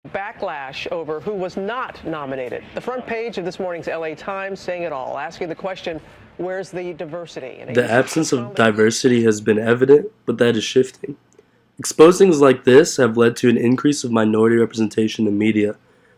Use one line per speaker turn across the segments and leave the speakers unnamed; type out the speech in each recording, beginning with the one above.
Backlash over who was not nominated. The front page of this morning's LA Times saying it all, asking the question, where's the diversity?
The absence of diversity has been evident, but that is shifting. Exposings like this have led to an increase of minority representation in media.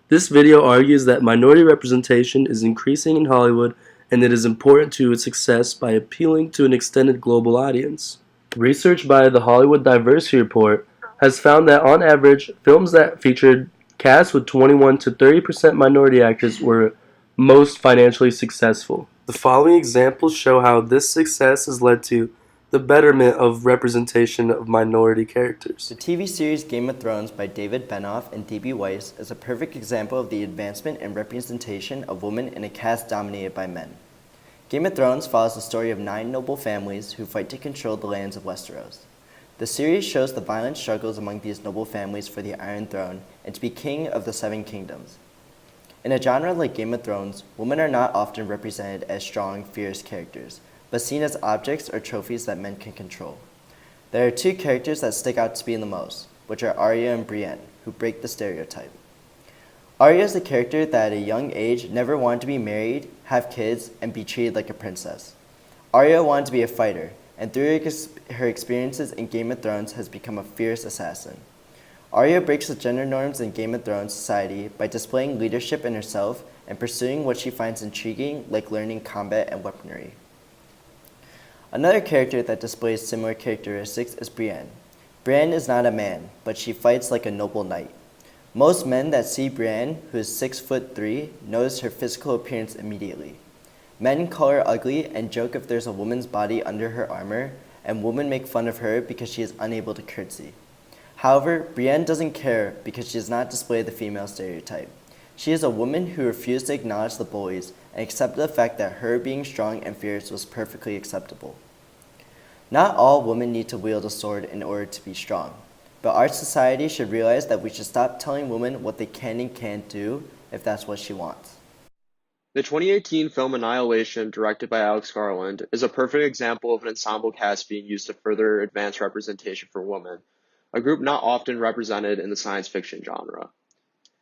This video argues that minority representation is increasing in Hollywood and it is important to its success by appealing to an extended global audience. Research by the Hollywood Diversity Report has found that on average, films that featured casts with 21 to 30% minority actors were most financially successful. The following examples show how this success has led to the betterment of representation of minority characters.
The TV series Game of Thrones by David Benioff and D.B. Weiss is a perfect example of the advancement and representation of women in a cast dominated by men. Game of Thrones follows the story of 9 noble families who fight to control the lands of Westeros. The series shows the violent struggles among these noble families for the Iron Throne and to be king of the 7 kingdoms. In a genre like Game of Thrones, women are not often represented as strong, fierce characters, but seen as objects or trophies that men can control. There are 2 characters that stick out to me the most, which are Arya and Brienne, who break the stereotype. Arya is a character that at a young age never wanted to be married, have kids, and be treated like a princess. Arya wanted to be a fighter, and through her experiences in Game of Thrones has become a fierce assassin. Arya breaks the gender norms in Game of Thrones society by displaying leadership in herself and pursuing what she finds intriguing, like learning combat and weaponry. Another character that displays similar characteristics is Brienne. Brienne is not a man, but she fights like a noble knight. Most men that see Brienne, who is 6'3", notice her physical appearance immediately. Men call her ugly and joke if there's a woman's body under her armor, and women make fun of her because she is unable to curtsy. However, Brienne doesn't care because she does not display the female stereotype. She is a woman who refused to acknowledge the bullies and accepted the fact that her being strong and fierce was perfectly acceptable. Not all women need to wield a sword in order to be strong, but our society should realize that we should stop telling women what they can and can't do if that's what she wants.
The 2018 film Annihilation, directed by Alex Garland, is a perfect example of an ensemble cast being used to further advance representation for women, a group not often represented in the science fiction genre.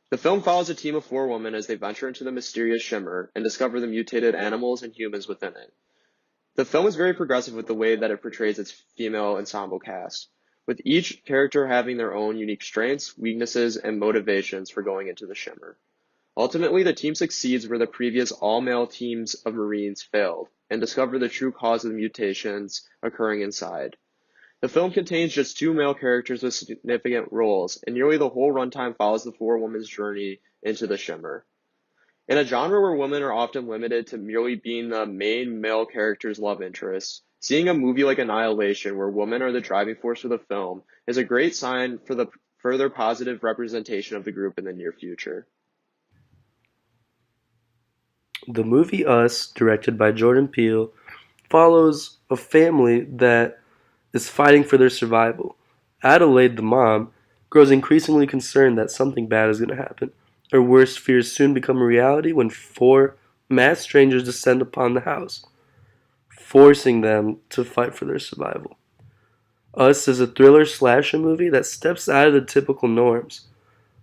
The film follows a team of 4 women as they venture into the mysterious Shimmer and discover the mutated animals and humans within it. The film is very progressive with the way that it portrays its female ensemble cast, with each character having their own unique strengths, weaknesses, and motivations for going into the Shimmer. Ultimately, the team succeeds where the previous all-male teams of Marines failed, and discover the true cause of the mutations occurring inside. The film contains just 2 male characters with significant roles, and nearly the whole runtime follows the 4 women's journey into the Shimmer. In a genre where women are often limited to merely being the main male character's love interest, seeing a movie like Annihilation where women are the driving force of the film is a great sign for the further positive representation of the group in the near future.
The movie Us, directed by Jordan Peele, follows a family that is fighting for their survival. Adelaide, the mom, grows increasingly concerned that something bad is going to happen. Her worst fears soon become a reality when 4 masked strangers descend upon the house, forcing them to fight for their survival. Us is a thriller slasher movie that steps out of the typical norms.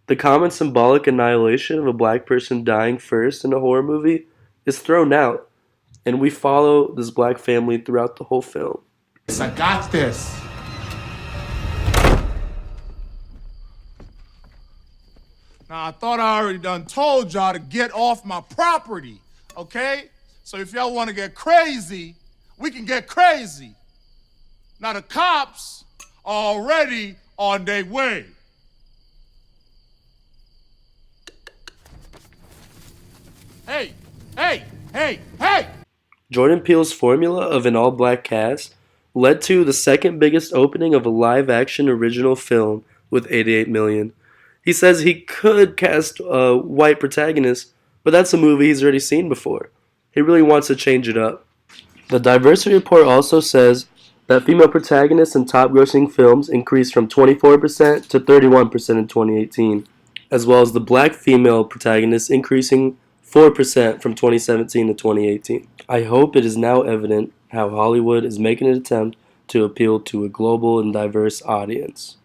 The common symbolic annihilation of a black person dying first in a horror movie is thrown out, and we follow this black family throughout the whole film.
I got this. Now, I thought I already done told y'all to get off my property, okay? So if y'all want to get crazy, we can get crazy. Now, the cops are already on their way. Hey, hey, hey, hey!
Jordan Peele's formula of an all-black cast led to the second biggest opening of a live-action original film with $88 million. He says he could cast a white protagonist, but that's a movie he's already seen before. He really wants to change it up. The Diversity Report also says that female protagonists in top-grossing films increased from 24% to 31% in 2018, as well as the black female protagonists increasing 4% from 2017 to 2018. I hope it is now evident how Hollywood is making an attempt to appeal to a global and diverse audience.